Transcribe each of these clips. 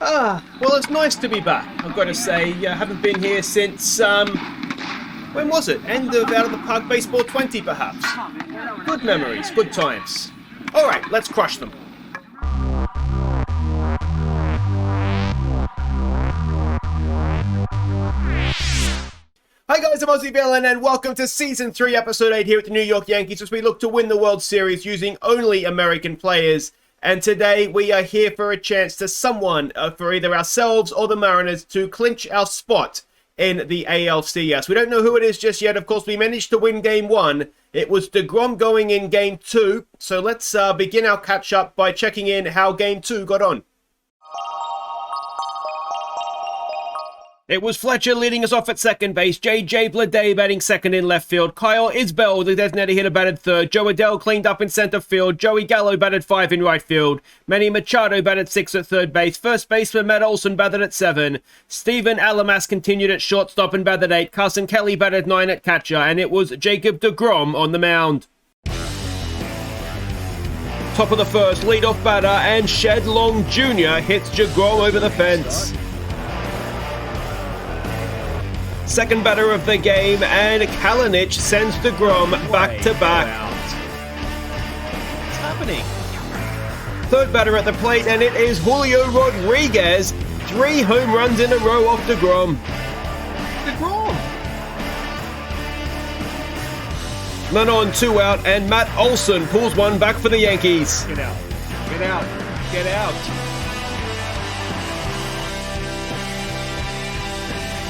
Well, it's nice to be back. I've got to say, I haven't been here since, when was it? End of Out of the Park Baseball 20, perhaps. Good memories, good times. All right, let's crush them. Hi guys, I'm Aussie Villain and welcome to Season 3, Episode 8 here at the New York Yankees as we look to win the World Series using only American players. And today we are here for a chance to for either ourselves or the Mariners to clinch our spot in the ALDS. We don't know who it is just yet. Of course, we managed to win Game 1. It was DeGrom going in Game 2. So let's begin our catch-up by checking in how Game 2 got on. It was Fletcher leading us off at second base, J.J. Bleday batting second in left field, Kyle Isbell, the designated hitter, batted third, Joe Adell cleaned up in center field, Joey Gallo batted 5 in right field, Manny Machado batted 6 at third base, first baseman Matt Olson batted at 7, Steven Alamas continued at shortstop and batted 8, Carson Kelly batted 9 at catcher, and it was Jacob DeGrom on the mound. Top of the first, leadoff batter, and Shed Long Jr. hits DeGrom over the fence. Second batter of the game, and Kalinic sends DeGrom back-to-back. What's happening? Third batter at the plate, and it is Julio Rodriguez. 3 home runs in a row off DeGrom. DeGrom! None on, 2 out, and Matt Olson pulls one back for the Yankees. Get out. Get out. Get out.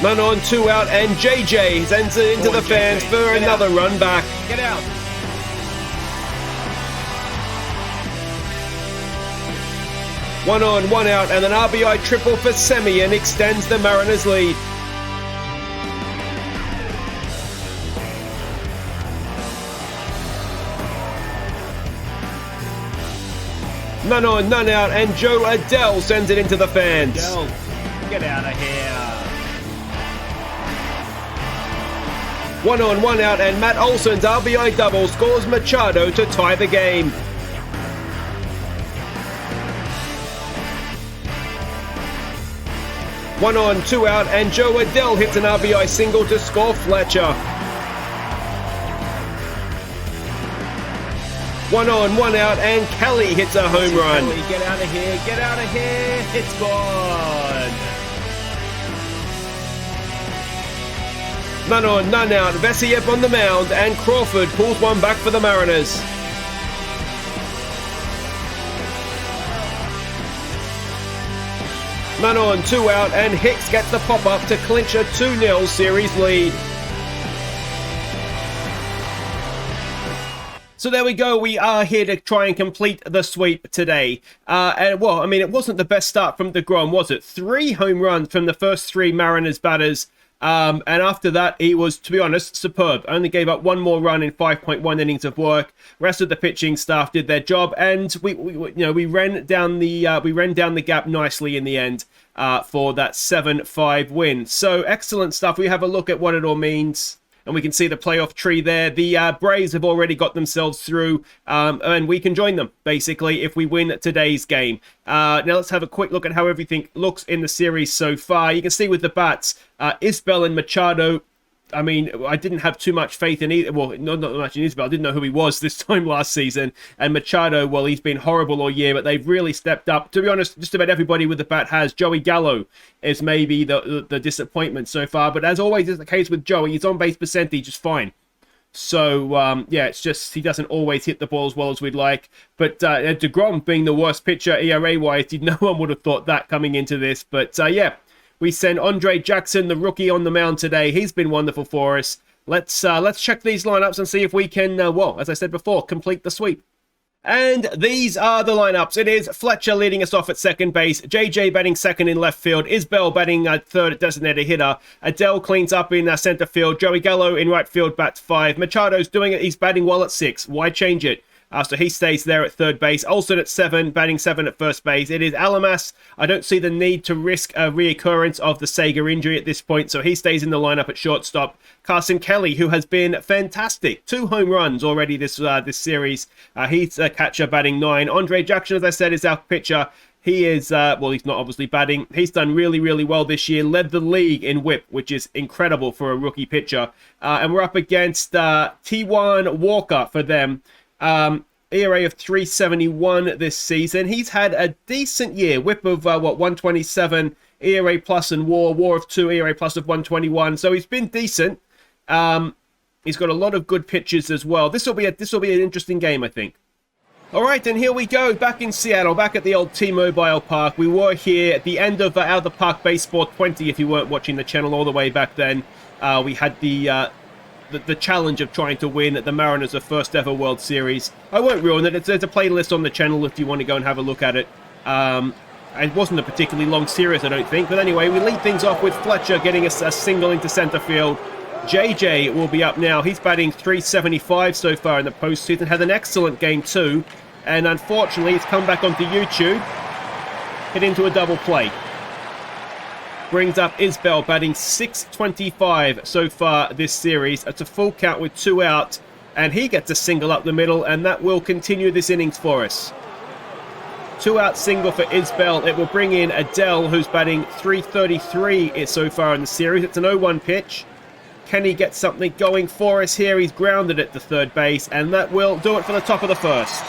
None on, 2 out, and JJ sends it into the fans for another run back. Get out. One on, 1 out, and an RBI triple for Semien extends the Mariners' lead. None on, none out, and Joe Adell sends it into the fans. Adell, get out of here. 1 on, 1 out, and Matt Olson's RBI double scores Machado to tie the game. One on, 2 out, and Joe Adell hits an RBI single to score Fletcher. 1 on, 1 out, and Kelly hits a home run. Kelly, get out of here, get out of here. It's gone. None on, none out, Vesiev on the mound, and Crawford pulls one back for the Mariners. None on, 2 out, and Hicks gets the pop-up to clinch a 2-0 series lead. So there we go, we are here to try and complete the sweep today. And well, I mean, it wasn't the best start from DeGrom, was it? 3 home runs from the first 3 Mariners batters. And after that, he was, to be honest, superb. Only gave up 1 more run in 5.1 innings of work. Rest of the pitching staff did their job, and we ran down the gap nicely in the end for that 7-5 win. So excellent stuff. We have a look at what it all means. And we can see the playoff tree there. The Braves have already got themselves through, and we can join them, basically, if we win today's game. Now let's have a quick look at how everything looks in the series so far. You can see with the bats, Isbell and Machado. I mean, I didn't have too much faith in either. Well, not much in Isbell. I didn't know who he was this time last season. And Machado, well, he's been horrible all year, but they've really stepped up. To be honest, just about everybody with the bat has. Joey Gallo is maybe the disappointment so far. But as always is the case with Joey, his on-base percentage is fine. So, yeah, it's just he doesn't always hit the ball as well as we'd like. But DeGrom being the worst pitcher ERA-wise, no one would have thought that coming into this. But, yeah. We send Andre Jackson, the rookie, on the mound today. He's been wonderful for us. Let's check these lineups and see if we can, well, as I said before, complete the sweep. And these are the lineups. It is Fletcher leading us off at second base, JJ batting second in left field, Isbell batting third at designated hitter, Adell cleans up in center field, Joey Gallo in right field bats 5, Machado's doing it, he's batting well at 6. Why change it? So he stays there at third base. Olsen at 7, batting 7 at first base. It is Alamas. I don't see the need to risk a reoccurrence of the Sega injury at this point, so he stays in the lineup at shortstop. Carson Kelly, who has been fantastic. 2 home runs already this series. He's a catcher batting 9. Andre Jackson, as I said, is our pitcher. He is, well, he's not obviously batting. He's done really, really well this year. Led the league in whip, which is incredible for a rookie pitcher. And we're up against T1 Walker for them. ERA of 371 this season. He's had a decent year. Whip of, 127, ERA plus and WAR of 2, ERA plus of 121. So he's been decent. He's got a lot of good pitches as well. This will be an interesting game, I think. All right, and here we go, back in Seattle, back at the old T-Mobile Park. We were here at the end of Out of the Park Baseball 20, if you weren't watching the channel all the way back then. We had the challenge of trying to win the Mariners' first ever World Series. I won't ruin it. There's a playlist on the channel if you want to go and have a look at it. It wasn't a particularly long series, I don't think. But anyway, we lead things off with Fletcher getting a single into center field. JJ will be up now. He's batting .375 so far in the postseason. Had an excellent game too. And unfortunately, it's come back onto YouTube. Hit into a double play. Brings up Isbell, batting .625 so far this series. It's a full count with 2 out. And he gets a single up the middle, and that will continue this innings for us. 2-out single for Isbell. It will bring in Adele, who's batting .333 so far in the series. It's an 0-1 pitch. Can he get something going for us here? He's grounded at the third base, and that will do it for the top of the first.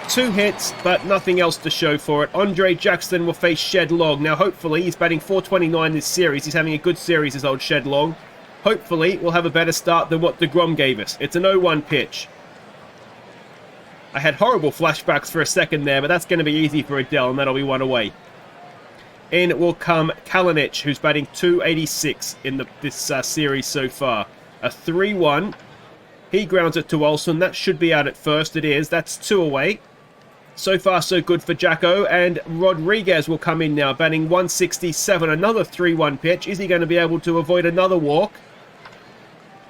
2 hits, but nothing else to show for it. Andre Jackson will face Shed Long. Now, hopefully, he's batting .429 this series. He's having a good series, this old Shed Long. Hopefully, we'll have a better start than what DeGrom gave us. It's an 0-1 pitch. I had horrible flashbacks for a second there, but that's going to be easy for Adele, and that'll be 1 away. In will come Kalinic, who's batting .286 in this series so far. A 3-1. He grounds it to Olsen. That should be out at first. It is. That's 2 away. So far, so good for Jacko. And Rodriguez will come in now, batting .167. Another 3-1 pitch. Is he going to be able to avoid another walk?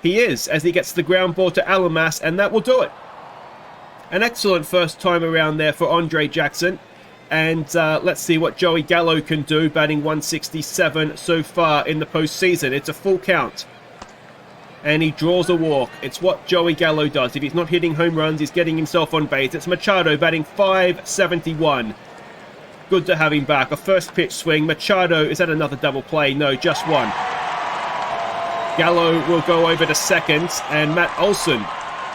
He is, as he gets the ground ball to Alamas, and that will do it. An excellent first time around there for Andre Jackson. And let's see what Joey Gallo can do, batting .167 so far in the postseason. It's a full count. And he draws a walk. It's what Joey Gallo does. If he's not hitting home runs, he's getting himself on base. It's Machado batting .571. Good to have him back. A first pitch swing. Machado, is that another double play? No, just one. Gallo will go over to second, and Matt Olson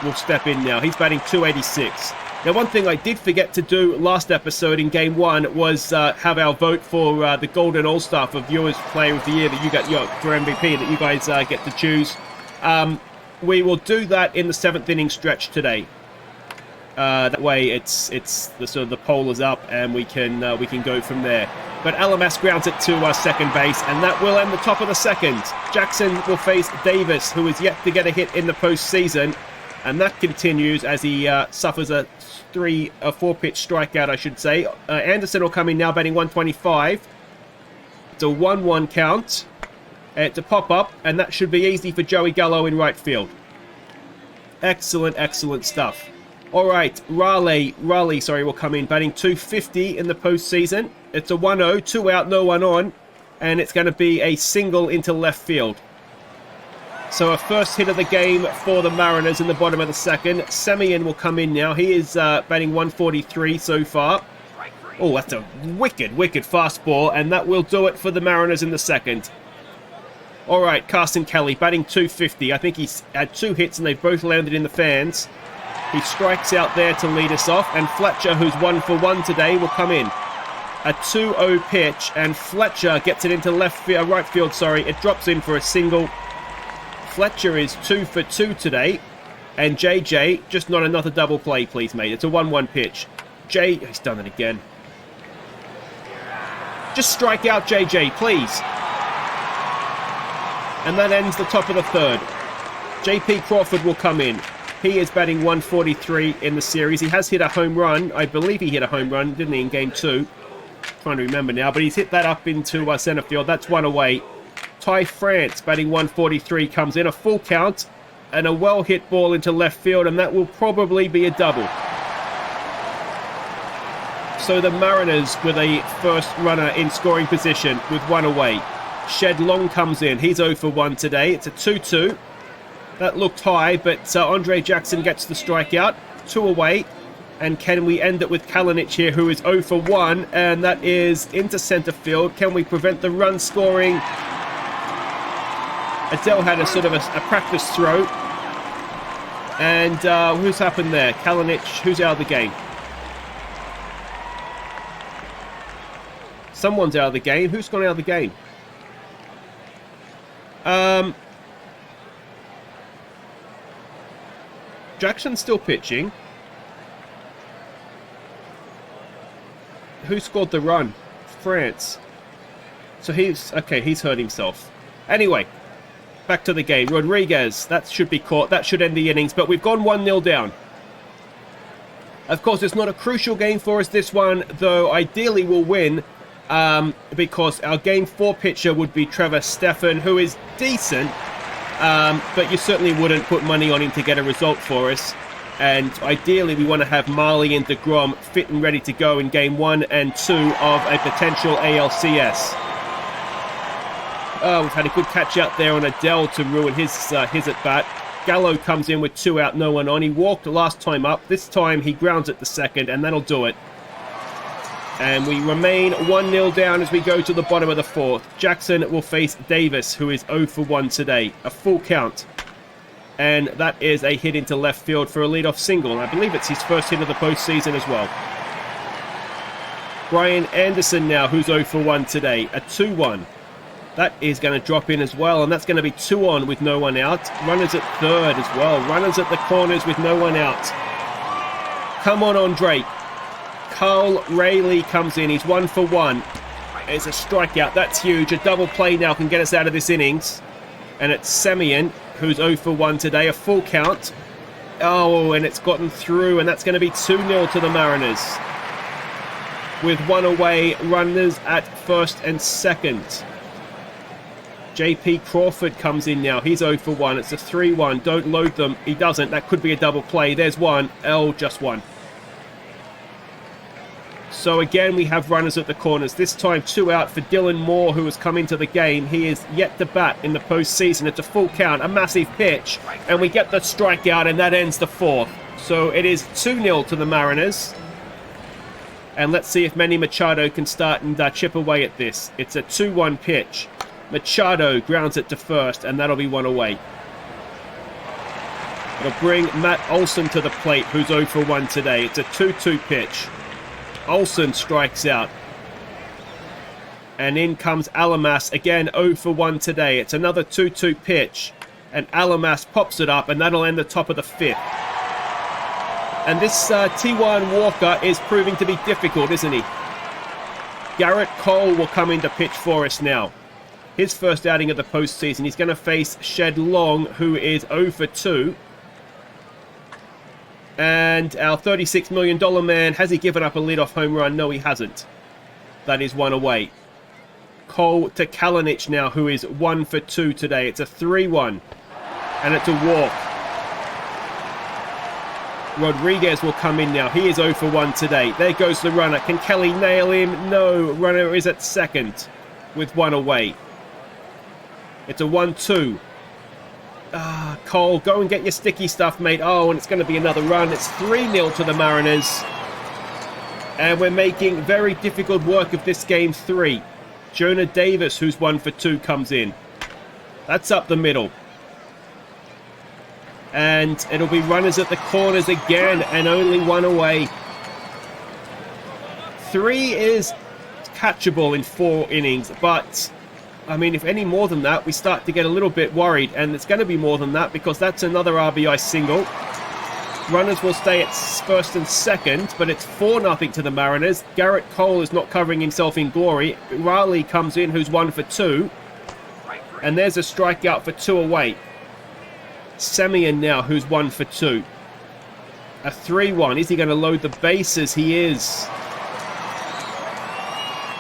will step in now. He's batting .286. Now, one thing I did forget to do last episode in Game 1 was have our vote for the Golden All-Star for Viewers Player of the Year that you got for MVP that you guys get to choose. We will do that in the 7th inning stretch today. That way, it's the sort of the poll is up, and we can go from there. But Alamas grounds it to second base, and that will end the top of the second. Jackson will face Davis, who is yet to get a hit in the postseason, and that continues as he suffers a 4-pitch strikeout, I should say. Anderson will come in now, batting .125. It's a 1-1 count. It's a pop-up, and that should be easy for Joey Gallo in right field. Excellent, excellent stuff. All right, Raleigh, will come in, batting .250 in the postseason. It's a 1-0, 2 out, no one on, and it's going to be a single into left field. So a first hit of the game for the Mariners in the bottom of the second. Semien will come in now. He is batting .143 so far. Oh, that's a wicked fastball, and that will do it for the Mariners in the second. All right, Carson Kelly batting .250. I think he's had 2 hits, and they've both landed in the fans. He strikes out there to lead us off, and Fletcher, who's 1 for 1 today, will come in. A 2-0 pitch, and Fletcher gets it into right field. It drops in for a single. Fletcher is 2 for 2 today, and JJ, just not another double play, please, mate. It's a 1-1 pitch. He's done it again. Just strike out JJ, please. And that ends the top of the third. JP Crawford will come in. He is batting .143 in the series. He has hit a home run. I believe he hit a home run, didn't he, in Game 2? Trying to remember now, but he's hit that up into center field. That's 1 away. Ty France, batting .143, comes in. A full count and a well-hit ball into left field, and that will probably be a double. So the Mariners with a first runner in scoring position with 1 away. Shed Long comes in. He's 0 for 1 today. It's a 2-2. That looked high, but Andre Jackson gets the strikeout. 2 away. And can we end it with Kalinic here, who is 0 for 1, and that is into center field. Can we prevent the run scoring? Adele had a sort of a practice throw. And who's happened there? Kalinic, who's out of the game? Someone's out of the game. Who's gone out of the game? Jackson's still pitching. Who scored the run? France. So he's hurt himself. Anyway, back to the game. Rodriguez, that should be caught. That should end the innings, but we've gone 1-0 down. Of course, it's not a crucial game for us, this one, though ideally we'll win, because our game 4 pitcher would be Trevor Stephan, who is decent, but you certainly wouldn't put money on him to get a result for us. And ideally, we want to have Marley and DeGrom fit and ready to go in game 1 and 2 of a potential ALCS. Oh, we've had a good catch out there on Adele to ruin his at-bat. Gallo comes in with 2 out, no one on. He walked last time up. This time, he grounds at the second, and that'll do it. And we remain 1-0 down as we go to the bottom of the 4th. Jackson will face Davis, who is 0 for 1 today. A full count. And that is a hit into left field for a leadoff single. And I believe it's his first hit of the postseason as well. Brian Anderson now, who's 0 for 1 today. A 2-1. That is going to drop in as well. And that's going to be 2 on with no one out. Runners at third as well. Runners at the corners with no one out. Come on, Andre. Carl Rayleigh comes in. He's 1 for 1. It's a strikeout. That's huge. A double play now can get us out of this innings. And it's Semien, who's 0 for 1 today. A full count. Oh, and it's gotten through. And that's going to be 2-0 to the Mariners. With 1 away, runners at first and second. JP Crawford comes in now. He's 0 for 1. It's a 3-1. Don't load them. He doesn't. That could be a double play. There's one. Just one. So again, we have runners at the corners. This time 2 out for Dylan Moore, who has come into the game. He is yet to bat in the postseason. It's a full count, a massive pitch, and we get the strikeout, and that ends the 4th. So it is 2-0 to the Mariners. And let's see if Manny Machado can start and chip away at this. It's a 2-1 pitch. Machado grounds it to first, and that'll be 1 away. It'll bring Matt Olson to the plate, who's 0 for 1 today. It's a 2-2 pitch. Olson strikes out. And in comes Alamas, again 0 for 1 today. It's another 2-2 pitch. And Alamas pops it up, and that'll end the top of the 5th. And this T1 Walker is proving to be difficult, isn't he? Garrett Cole will come in to pitch for us now. His first outing of the postseason. He's going to face Shed Long, who is 0 for 2. And our $36 million man, has he given up a leadoff home run? No, he hasn't. That is 1 away. Cole to Kalinic now, who is 1 for 2 today. It's a 3-1. And it's a walk. Rodriguez will come in now. He is 0 for 1 today. There goes the runner. Can Kelly nail him? No. Runner is at second with 1 away. It's a 1-2. Cole, go and get your sticky stuff, mate. Oh, and it's going to be another run. It's 3-0 to the Mariners. And we're making very difficult work of this game 3. Jonah Davis, who's 1 for 2, comes in. That's up the middle. And it'll be runners at the corners again, and only 1 away. 3 is catchable in 4 innings, but I mean, if any more than that, we start to get a little bit worried, and it's going to be more than that because that's another RBI single. Runners will stay at first and second, but it's 4-0 to the Mariners. Garrett Cole is not covering himself in glory. Raleigh comes in, who's 1 for 2. And there's a strikeout for 2 away. Semien now, who's 1 for 2. A 3-1. Is he going to load the bases? He is.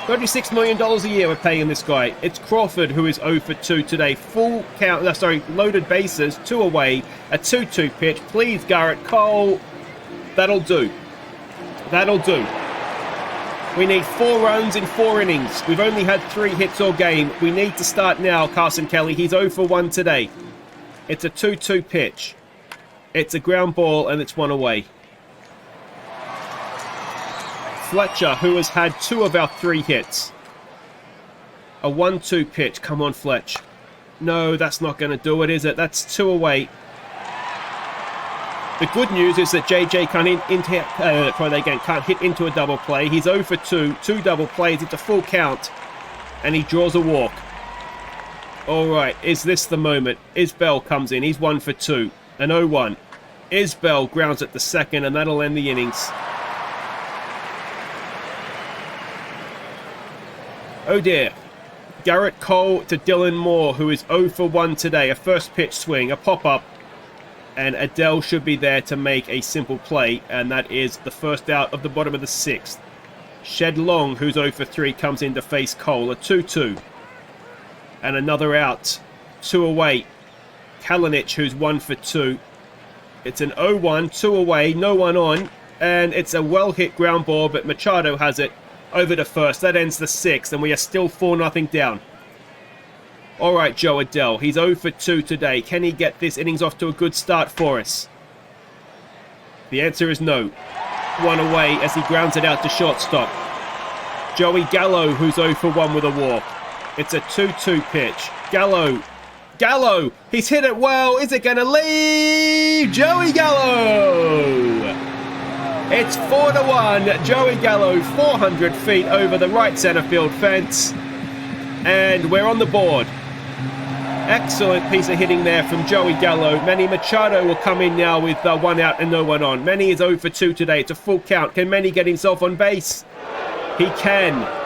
$36 million a year we're paying this guy. It's Crawford, who is 0 for 2 today. Full count, loaded bases, 2 away, a 2-2 pitch. Please, Garrett Cole. That'll do. That'll do. We need 4 runs in 4 innings. We've only had 3 hits all game. We need to start now, Carson Kelly. He's 0 for 1 today. It's a 2-2 pitch. It's a ground ball, and it's 1 away. Fletcher, who has had 2 of our 3 hits. A 1-2 pitch. Come on, Fletch. No, that's not going to do it, is it? That's 2 away. The good news is that JJ can't hit into a double play. He's 0 for 2. 2 double plays. It's a full count. And he draws a walk. All right, is this the moment? Isbell comes in. He's 1 for 2. An 0-1. Isbell grounds at the second, and that'll end the innings. Oh dear. Garrett Cole to Dylan Moore, who is 0 for 1 today. A first pitch swing, a pop-up. And Adele should be there to make a simple play, and that is the first out of the bottom of the 6th. Shed Long, who's 0 for 3, comes in to face Cole. A 2-2. And another out. 2 away. Kalinic, who's 1 for 2. It's an 0-1, 2 away, no one on. And it's a well-hit ground ball, but Machado has it over to first. That ends the 6th, and we are still 4-0 down. All right, Joe Adele. He's 0 for 2 today. Can he get this innings off to a good start for us? The answer is no. 1 away as he grounds it out to shortstop. Joey Gallo, who's 0 for 1 with a walk. It's a 2-2 pitch. Gallo! He's hit it well. Is it going to leave? Joey Gallo! It's 4-1. Joey Gallo, 400 feet over the right center field fence. And we're on the board. Excellent piece of hitting there from Joey Gallo. Manny Machado will come in now with 1 out and no one on. Manny is 0 for 2 today. It's a full count. Can Manny get himself on base? He can.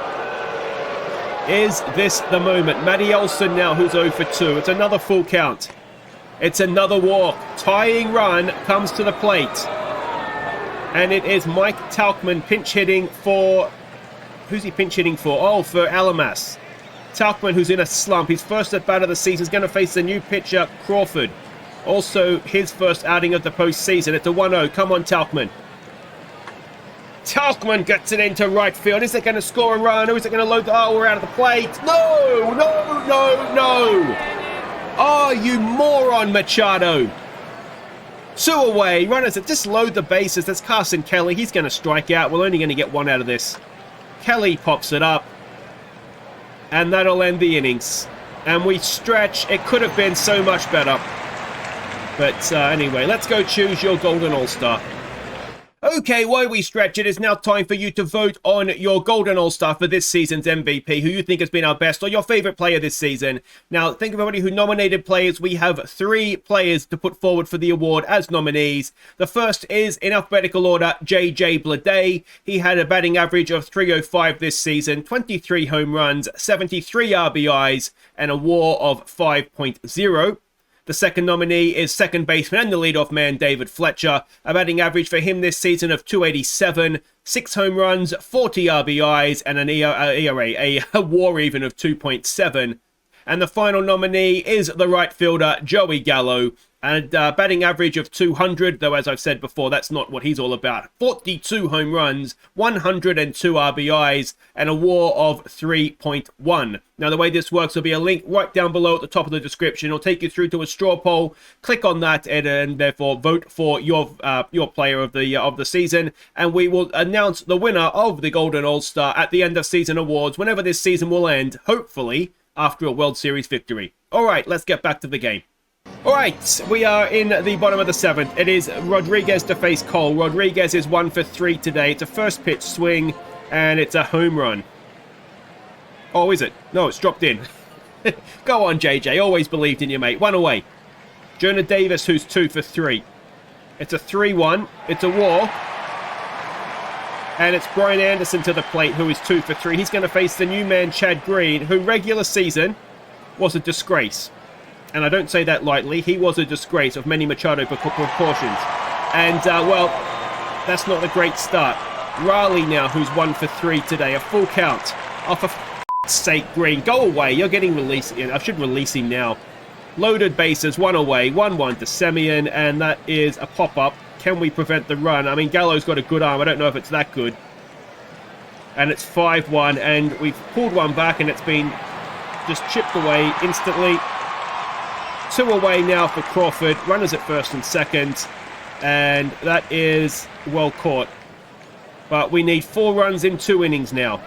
Is this the moment? Matty Olson now, who's 0 for 2. It's another full count. It's another walk. Tying run comes to the plate. And it is Mike Tauchman pinch hitting for... Who's he pinch hitting for? Oh, for Alamas. Tauchman, who's in a slump. His first at bat of the season, is going to face the new pitcher, Crawford. Also, his first outing of the postseason. It's a 1-0. Come on, Tauchman. Tauchman gets it into right field. Is it going to score a run, or is it going to load the... Oh, we're out of the plate. No! Oh, you moron, Machado. 2 away. Runners that just load the bases. That's Carson Kelly. He's going to strike out. We're only going to get 1 out of this. Kelly pops it up. And that'll end the innings. And we stretch. It could have been so much better. But anyway, let's go choose your Golden All-Star. Okay, while we stretch, it is now time for you to vote on your Golden All-Star for this season's MVP, who you think has been our best or your favorite player this season. Now, think of everybody who nominated players. We have 3 players to put forward for the award as nominees. The first is, in alphabetical order, JJ Bleday. He had a batting average of .305 this season, 23 home runs, 73 RBIs, and a WAR of 5.0. The second nominee is second baseman and the leadoff man, David Fletcher. A batting average for him this season of .287, 6 home runs, 40 RBIs, and an ERA, a WAR even of 2.7. And the final nominee is the right fielder, Joey Gallo. And batting average of 200, though as I've said before, that's not what he's all about. 42 home runs, 102 RBIs, and a WAR of 3.1. Now, the way this works will be a link right down below at the top of the description. It'll take you through to a straw poll. Click on that and therefore vote for your player of the season. And we will announce the winner of the Golden All-Star at the end of season awards, whenever this season will end, hopefully after a World Series victory. All right, let's get back to the game. All right, we are in the bottom of the 7th. It is Rodriguez to face Cole. Rodriguez is 1 for 3 today. It's a first pitch swing, and it's a home run. Oh, is it? No, it's dropped in. Go on, JJ. Always believed in you, mate. 1 away. Jonah Davis, who's 2 for 3. It's a 3-1. It's a walk. And it's Brian Anderson to the plate, who is 2 for 3. He's going to face the new man, Chad Green, who regular season was a disgrace. And I don't say that lightly. He was a disgrace of many Machado proportions. And, well, that's not a great start. Raleigh now, who's 1 for 3 today. A full count. Oh, for f***'s sake, Green. Go away. You're getting released. I should release him now. Loaded bases, 1 away. 1-1 to Semien. And that is a pop-up. Can we prevent the run? I mean, Gallo's got a good arm. I don't know if it's that good. And it's 5-1. And we've pulled one back, and it's been just chipped away instantly. 2 away now for Crawford. Runners at first and second. And that is well caught. But we need 4 runs in 2 innings now.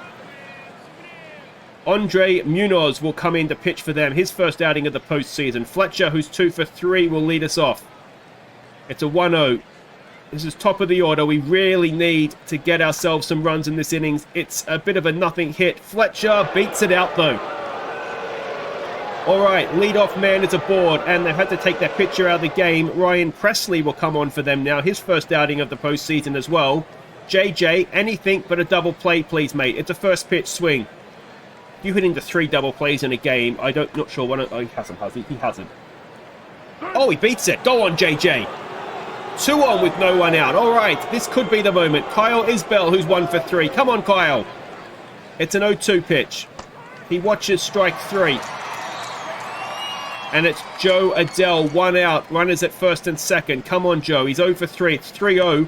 Andre Munoz will come in to pitch for them. His first outing of the postseason. Fletcher, who's 2 for 3, will lead us off. It's a 1-0. This is top of the order. We really need to get ourselves some runs in this innings. It's a bit of a nothing hit. Fletcher beats it out, though. All right, leadoff man is aboard, and they've had to take their pitcher out of the game. Ryan Presley will come on for them now. His first outing of the postseason as well. JJ, anything but a double play, please, mate. It's a first pitch swing. You hitting the 3 double plays in a game. Not sure. Oh, he hasn't, has he? He hasn't. Oh, he beats it. Go on, JJ. 2 on with no one out. All right, this could be the moment. Kyle Isbell, who's 1 for 3. Come on, Kyle. It's an 0-2 pitch. He watches strike 3. And it's Joe Adele, 1 out. Runners at first and second. Come on, Joe. He's 0 for 3. It's 3-0.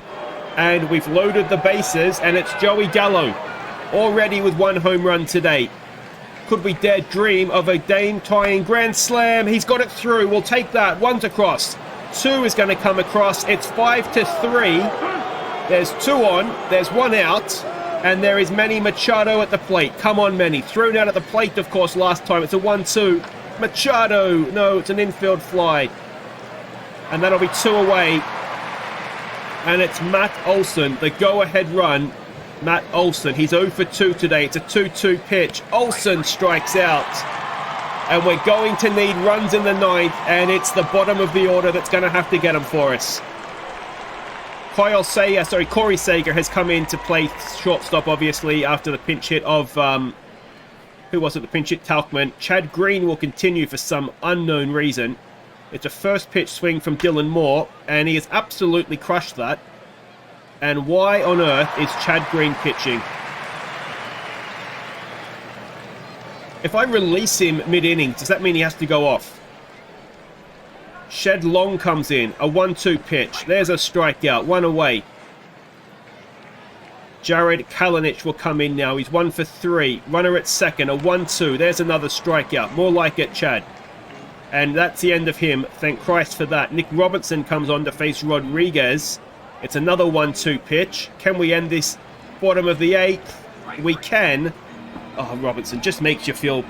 And we've loaded the bases, and it's Joey Gallo. Already with 1 home run today. Could we dare dream of a game-tying grand slam? He's got it through. We'll take that. 1's across. 2 is going to come across. It's 5-3. There's 2 on. There's 1 out. And there is Manny Machado at the plate. Come on, Manny. Thrown out at the plate, of course, last time. It's a 1-2. Machado. No, it's an infield fly. And that'll be 2 away. And it's Matt Olson, the go-ahead run. Matt Olson, he's 0 for 2 today. It's a 2-2 pitch. Olson strikes out. And we're going to need runs in the 9th, and it's the bottom of the order that's going to have to get them for us. Corey Seager has come in to play shortstop, obviously, after the pinch hit of, who was it, the pinch hit, Talkman. Chad Green will continue for some unknown reason. It's a first pitch swing from Dylan Moore, and he has absolutely crushed that. And why on earth is Chad Green pitching? If I release him mid-innings, does that mean he has to go off? Shed Long comes in, a 1-2 pitch. There's a strikeout, 1 away. Jared Kalanick will come in now. He's 1 for 3. Runner at second, a 1-2. There's another strikeout. More like it, Chad. And that's the end of him. Thank Christ for that. Nick Robinson comes on to face Rodriguez. It's another 1-2 pitch. Can we end this bottom of the 8th? We can. Oh, Robinson just makes you feel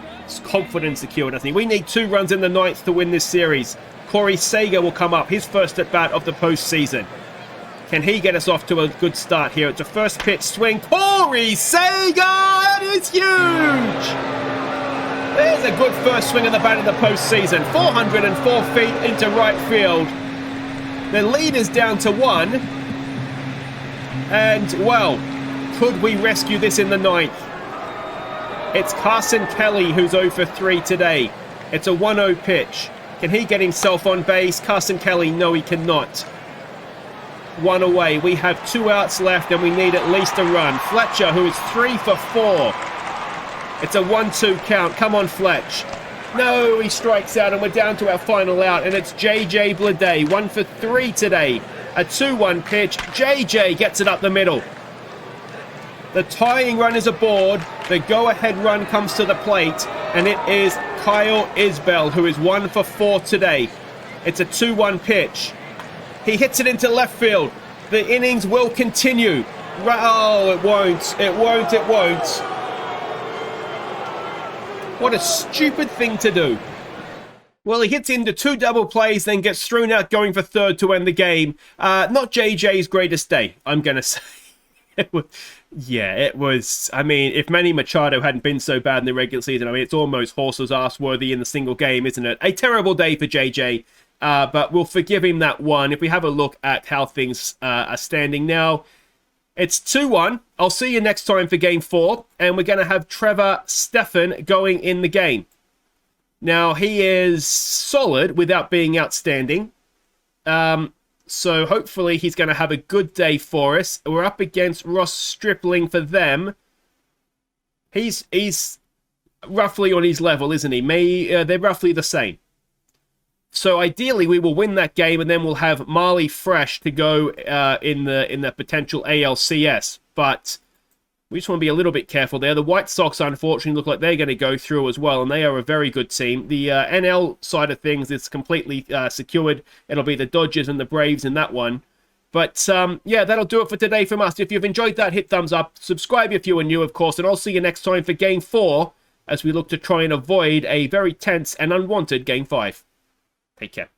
confident and secure, doesn't he? We need 2 runs in the 9th to win this series. Corey Seager will come up. His first at bat of the postseason. Can he get us off to a good start here? It's a first pitch swing. Corey Seager! That is huge! There's a good first swing of the bat in the postseason. 404 feet into right field. The lead is down to 1. And, well, could we rescue this in the 9th? It's Carson Kelly who's 0 for 3 today. It's a 1-0 pitch. Can he get himself on base? Carson Kelly, no, he cannot. 1 away. We have 2 outs left, and we need at least a run. Fletcher, who is 3 for 4. It's a 1-2 count. Come on, Fletch. No, he strikes out, and we're down to our final out, and it's JJ Bleday, 1 for 3 today. A 2-1 pitch. JJ gets it up the middle. The tying run is aboard. The go-ahead run comes to the plate, and it is Kyle Isbell, who is 1 for 4 today. It's a 2-1 pitch. He hits it into left field. The innings will continue. Oh, it won't. It won't. It won't. What a stupid thing to do. Well, he hits into 2 double plays, then gets thrown out going for 3rd to end the game. Not JJ's greatest day, I'm going to say. It was. I mean, if Manny Machado hadn't been so bad in the regular season, I mean, it's almost horse's ass worthy in the single game, isn't it? A terrible day for JJ, but we'll forgive him that one. If we have a look at how things are standing now, it's 2-1. I'll see you next time for Game 4, and we're going to have Trevor Stephan going in the game. Now, he is solid without being outstanding. So hopefully he's going to have a good day for us. We're up against Ross Stripling for them. He's roughly on his level, isn't he? They're roughly the same. So ideally we will win that game, and then we'll have Marley Fresh to go in the potential ALCS. But we just want to be a little bit careful there. The White Sox, unfortunately, look like they're going to go through as well, and they are a very good team. The NL side of things is completely secured. It'll be the Dodgers and the Braves in that one. But yeah, that'll do it for today from us. If you've enjoyed that, hit thumbs up. Subscribe if you are new, of course. And I'll see you next time for Game 4 as we look to try and avoid a very tense and unwanted Game 5. Take care.